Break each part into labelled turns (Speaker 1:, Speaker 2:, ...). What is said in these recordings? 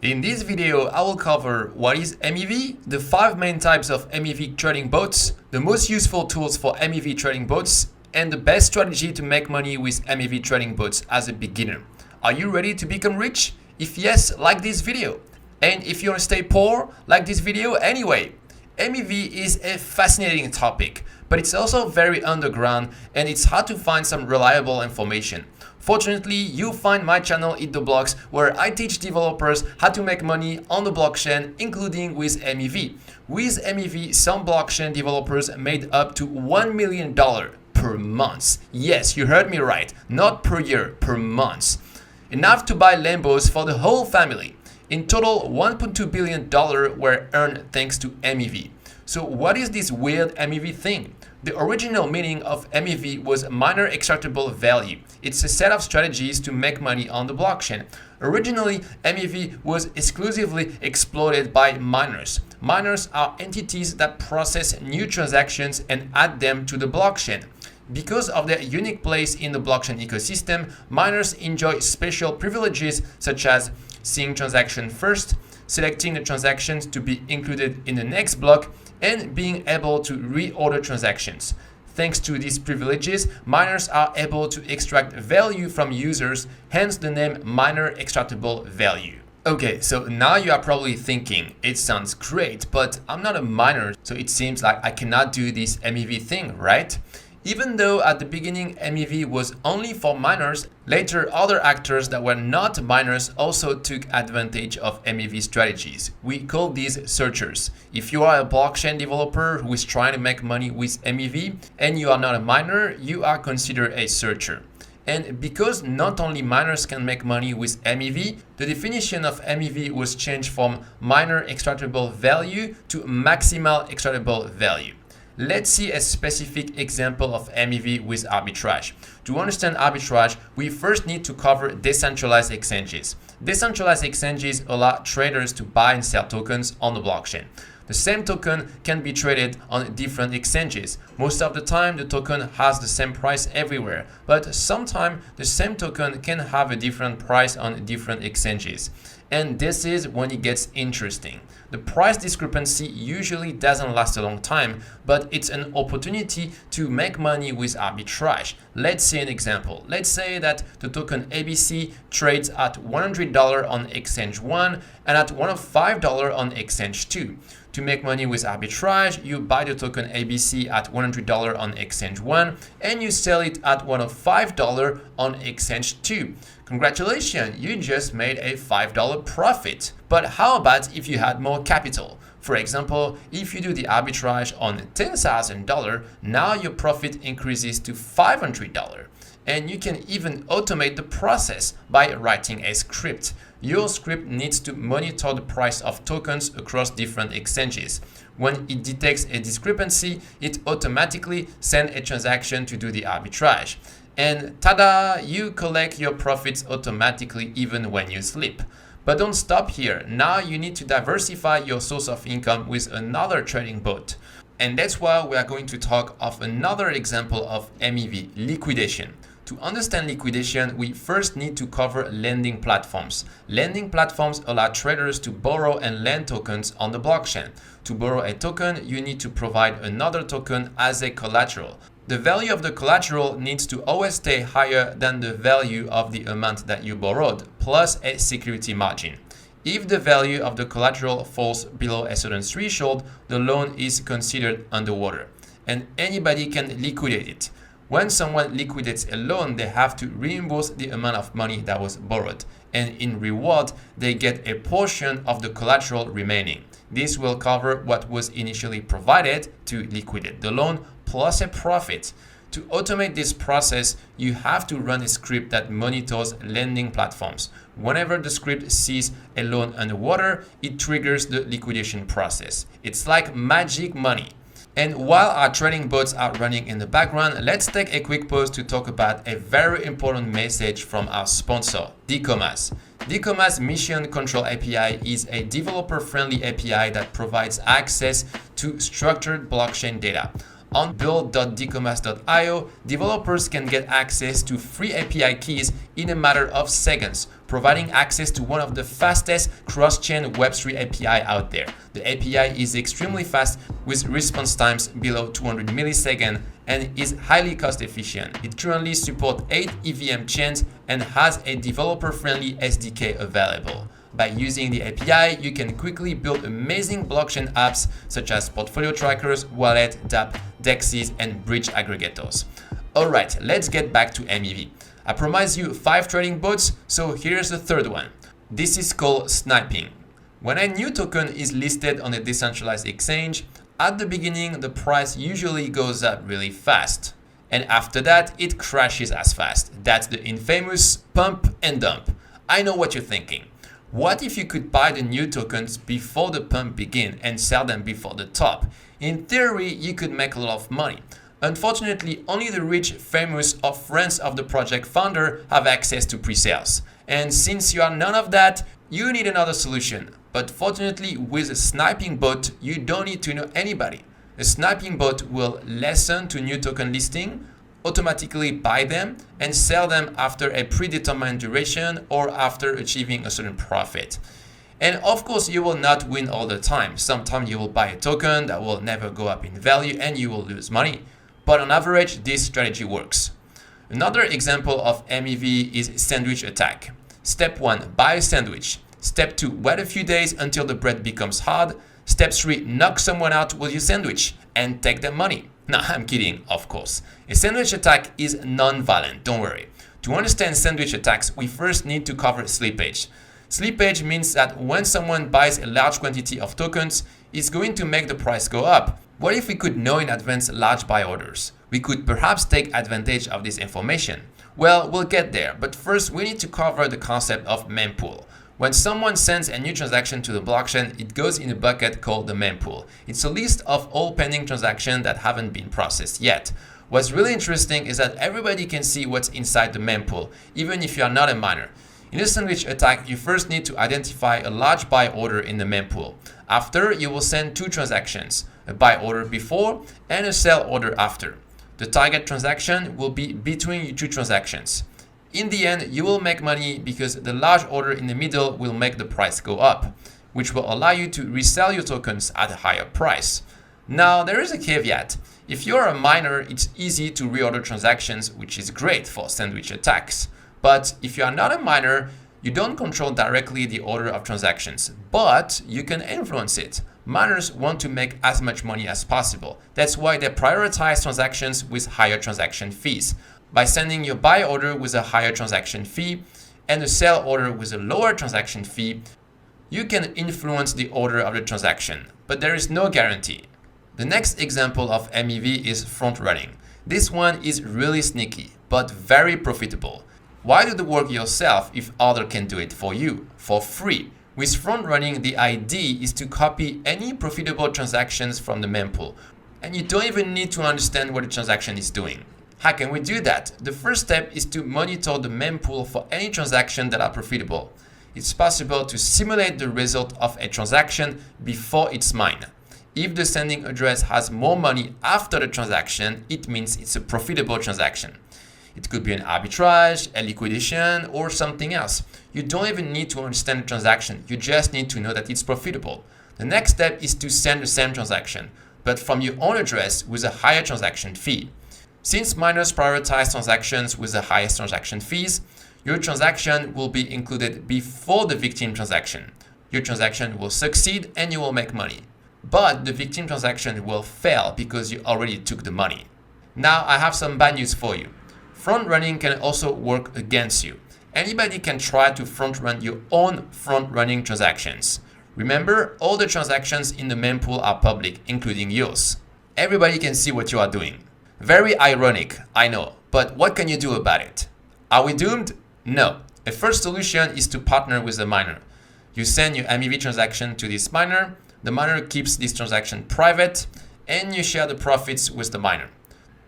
Speaker 1: In this video, I will cover what is MEV, the 5 main types of MEV trading bots, the most useful tools for MEV trading bots, and the best strategy to make money with MEV trading bots as a beginner. Are you ready to become rich? If yes, like this video. And if you want to stay poor, like this video anyway. MEV is a fascinating topic, but it's also very underground and it's hard to find some reliable information. Fortunately, you'll find my channel Eat the Blocks, where I teach developers how to make money on the blockchain, including with MEV. With MEV, some blockchain developers made up to $1 million per month. Yes, you heard me right, not per year, per month. Enough to buy Lambos for the whole family. In total, $1.2 billion were earned thanks to MEV. So what is this weird MEV thing? The original meaning of MEV was miner extractable value. It's a set of strategies to make money on the blockchain. Originally, MEV was exclusively exploited by miners. Miners are entities that process new transactions and add them to the blockchain. Because of their unique place in the blockchain ecosystem, miners enjoy special privileges such as seeing transaction first, selecting the transactions to be included in the next block, and being able to reorder transactions. Thanks to these privileges, miners are able to extract value from users, hence the name miner extractable value. Okay, so now you are probably thinking, it sounds great, but I'm not a miner, so it seems like I cannot do this MEV thing, right? Even though at the beginning MEV was only for miners, later other actors that were not miners also took advantage of MEV strategies. We call these searchers. If you are a blockchain developer who is trying to make money with MEV and you are not a miner, you are considered a searcher. And because not only miners can make money with MEV, the definition of MEV was changed from miner extractable value to maximal extractable value. Let's see a specific example of MEV with arbitrage. To understand arbitrage, we first need to cover decentralized exchanges. Decentralized exchanges allow traders to buy and sell tokens on the blockchain. The same token can be traded on different exchanges. Most of the time, the token has the same price everywhere, but sometimes the same token can have a different price on different exchanges. And this is when it gets interesting. The price discrepancy usually doesn't last a long time, but it's an opportunity to make money with arbitrage. Let's see an example. Let's say that the token ABC trades at $100 on exchange 1 and at $105 on exchange 2. To make money with arbitrage, you buy the token ABC at $100 on exchange 1 and you sell it at $105 on exchange 2. Congratulations, you just made a $5 profit. But how about if you had more capital? For example, if you do the arbitrage on $10,000, now your profit increases to $500. And you can even automate the process by writing a script. Your script needs to monitor the price of tokens across different exchanges. When it detects a discrepancy, it automatically sends a transaction to do the arbitrage. And tada, you collect your profits automatically even when you sleep. But don't stop here. Now you need to diversify your source of income with another trading bot. And that's why we are going to talk of another example of MEV, liquidation. To understand liquidation, we first need to cover lending platforms. Lending platforms allow traders to borrow and lend tokens on the blockchain. To borrow a token, you need to provide another token as a collateral. The value of the collateral needs to always stay higher than the value of the amount that you borrowed, plus a security margin. If the value of the collateral falls below a certain threshold, the loan is considered underwater, and anybody can liquidate it. When someone liquidates a loan, they have to reimburse the amount of money that was borrowed, and in reward, they get a portion of the collateral remaining. This will cover what was initially provided to liquidate the loan, plus a profit. To automate this process, you have to run a script that monitors lending platforms. Whenever the script sees a loan underwater, it triggers the liquidation process. It's like magic money. And while our trading bots are running in the background, let's take a quick pause to talk about a very important message from our sponsor, Decomas. Decomas Mission Control API is a developer-friendly API that provides access to structured blockchain data. On build.dcommerce.io, developers can get access to free API keys in a matter of seconds, providing access to one of the fastest cross-chain Web3 API out there. The API is extremely fast with response times below 200 milliseconds and is highly cost efficient. It currently supports 8 EVM chains and has a developer-friendly SDK available. By using the API, you can quickly build amazing blockchain apps such as portfolio trackers, wallet, dApp, DEXs, and bridge aggregators. Alright, let's get back to MEV. I promised you 5 trading bots, so here's the third one. This is called sniping. When a new token is listed on a decentralized exchange, at the beginning the price usually goes up really fast. And after that, it crashes as fast. That's the infamous pump and dump. I know what you're thinking. What if you could buy the new tokens before the pump begins and sell them before the top? In theory, you could make a lot of money. Unfortunately, only the rich, famous, or friends of the project founder have access to pre-sales. And since you are none of that, you need another solution. But fortunately, with a sniping bot, you don't need to know anybody. A sniping bot will listen to new token listing, automatically buy them and sell them after a predetermined duration or after achieving a certain profit. And of course, you will not win all the time. Sometimes you will buy a token that will never go up in value and you will lose money. But on average, this strategy works. Another example of MEV is sandwich attack. Step 1, buy a sandwich. Step 2, wait a few days until the bread becomes hard. Step 3, knock someone out with your sandwich and take their money. No, I'm kidding, of course. A sandwich attack is non-violent, don't worry. To understand sandwich attacks, we first need to cover slippage. Slippage means that when someone buys a large quantity of tokens, it's going to make the price go up. What if we could know in advance large buy orders? We could perhaps take advantage of this information. Well, we'll get there, but first we need to cover the concept of mempool. When someone sends a new transaction to the blockchain, it goes in a bucket called the mempool. It's a list of all pending transactions that haven't been processed yet. What's really interesting is that everybody can see what's inside the mempool, even if you are not a miner. In a sandwich attack, you first need to identify a large buy order in the mempool. After, you will send 2 transactions, a buy order before and a sell order after. The target transaction will be between 2 transactions. In the end, you will make money because the large order in the middle will make the price go up, which will allow you to resell your tokens at a higher price. Now, there is a caveat. If you're a miner, it's easy to reorder transactions, which is great for sandwich attacks. But if you are not a miner, you don't control directly the order of transactions, but you can influence it. Miners want to make as much money as possible. That's why they prioritize transactions with higher transaction fees. By sending your buy order with a higher transaction fee and a sell order with a lower transaction fee, you can influence the order of the transaction, but there is no guarantee. The next example of MEV is front running. This one is really sneaky, but very profitable. Why do the work yourself if others can do it for you, for free? With front running, the idea is to copy any profitable transactions from the mempool, and you don't even need to understand what the transaction is doing. How can we do that? The first step is to monitor the mempool for any transactions that are profitable. It's possible to simulate the result of a transaction before it's mined. If the sending address has more money after the transaction, it means it's a profitable transaction. It could be an arbitrage, a liquidation, or something else. You don't even need to understand the transaction. You just need to know that it's profitable. The next step is to send the same transaction, but from your own address with a higher transaction fee. Since miners prioritize transactions with the highest transaction fees, your transaction will be included before the victim transaction. Your transaction will succeed and you will make money. But the victim transaction will fail because you already took the money. Now I have some bad news for you. Front running can also work against you. Anybody can try to front run your own front running transactions. Remember, all the transactions in the mempool are public, including yours. Everybody can see what you are doing. Very ironic, I know, but what can you do about it? Are we doomed? No. A first solution is to partner with the miner. You send your MEV transaction to this miner, the miner keeps this transaction private, and you share the profits with the miner.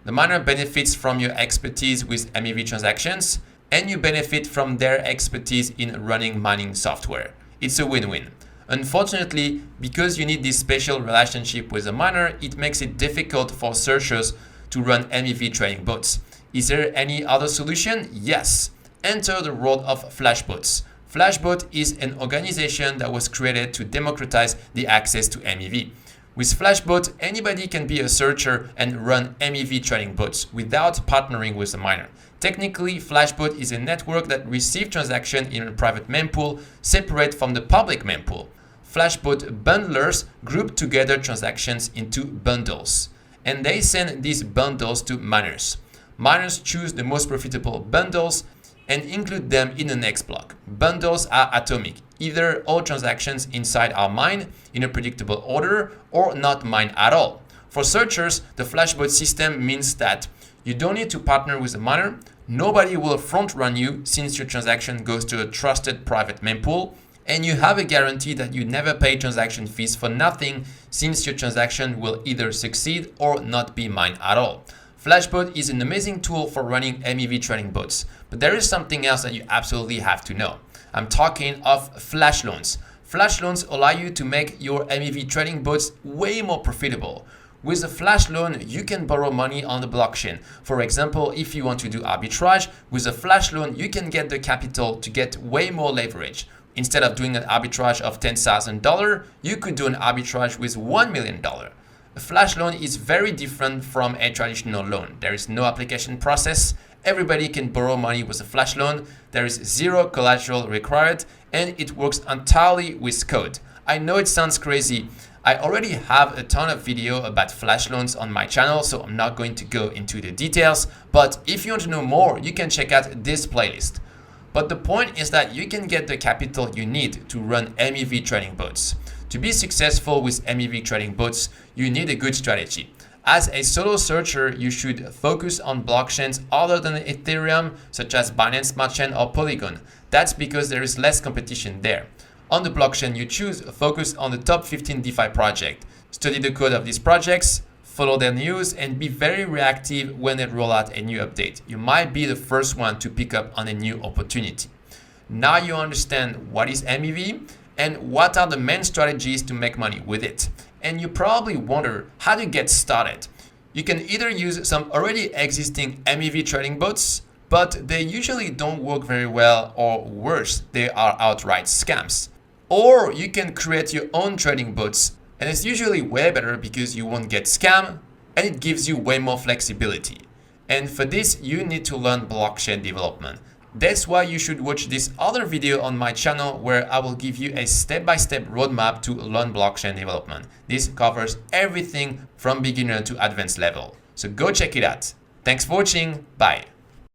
Speaker 1: The miner benefits from your expertise with MEV transactions, and you benefit from their expertise in running mining software. It's a win-win. Unfortunately, because you need this special relationship with a miner, it makes it difficult for searchers to run MEV trading bots. Is there any other solution? Yes. Enter the world of Flashbots. Flashbot is an organization that was created to democratize the access to MEV. With Flashbot, anybody can be a searcher and run MEV trading bots without partnering with a miner. Technically, Flashbot is a network that receives transactions in a private mempool separate from the public mempool. Flashbot bundlers group together transactions into bundles, and they send these bundles to miners. Miners choose the most profitable bundles and include them in the next block. Bundles are atomic. Either all transactions inside are mined in a predictable order or not mined at all. For searchers, the Flashbot system means that you don't need to partner with a miner. Nobody will front run you since your transaction goes to a trusted private mempool, and you have a guarantee that you never pay transaction fees for nothing since your transaction will either succeed or not be mined at all. Flashbot is an amazing tool for running MEV trading bots, but there is something else that you absolutely have to know. I'm talking of flash loans. Flash loans allow you to make your MEV trading bots way more profitable. With a flash loan, you can borrow money on the blockchain. For example, if you want to do arbitrage, with a flash loan, you can get the capital to get way more leverage. Instead of doing an arbitrage of $10,000, you could do an arbitrage with $1 million. A flash loan is very different from a traditional loan. There is no application process. Everybody can borrow money with a flash loan. There is zero collateral required, and it works entirely with code. I know it sounds crazy. I already have a ton of video about flash loans on my channel, so I'm not going to go into the details. But if you want to know more, you can check out this playlist. But the point is that you can get the capital you need to run MEV trading bots. To be successful with MEV trading bots, you need a good strategy. As a solo searcher, you should focus on blockchains other than Ethereum, such as Binance Smart Chain or Polygon. That's because there is less competition there. On the blockchain you choose, focus on the top 15 DeFi projects. Study the code of these projects, follow their news, and be very reactive when they roll out a new update. You might be the first one to pick up on a new opportunity. Now you understand what is MEV and what are the main strategies to make money with it. And you probably wonder how to get started. You can either use some already existing MEV trading bots, but they usually don't work very well, or worse, they are outright scams. Or you can create your own trading bots, and it's usually way better because you won't get scammed and it gives you way more flexibility. And for this, you need to learn blockchain development. That's why you should watch this other video on my channel where I will give you a step-by-step roadmap to learn blockchain development. This covers everything from beginner to advanced level. So go check it out. Thanks for watching. Bye.